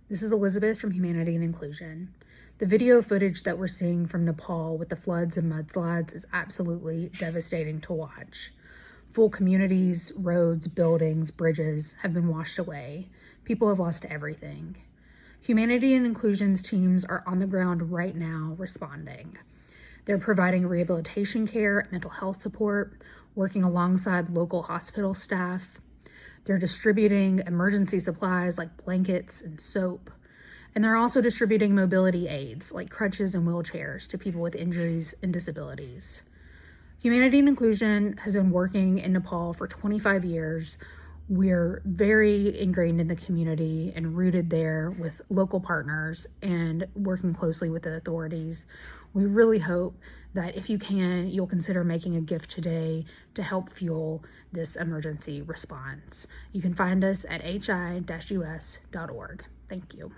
This is Elizabeth from Humanity and Inclusion. The video footage that we're seeing from Nepal with the floods and mudslides is absolutely devastating to watch. Full communities, roads, buildings, bridges have been washed away. People have lost everything. Humanity and Inclusion's teams are on the ground right now responding. They're providing rehabilitation care, mental health support, working alongside local hospital staff. They're distributing emergency supplies like blankets and soap. And they're also distributing mobility aids like crutches and wheelchairs to people with injuries and disabilities. Humanity and Inclusion has been working in Nepal for 25 years. We're very ingrained in the community and rooted there with local partners and working closely with the authorities. We really hope that if you can, you'll consider making a gift today to help fuel this emergency response. You can find us at hi-us.org. Thank you.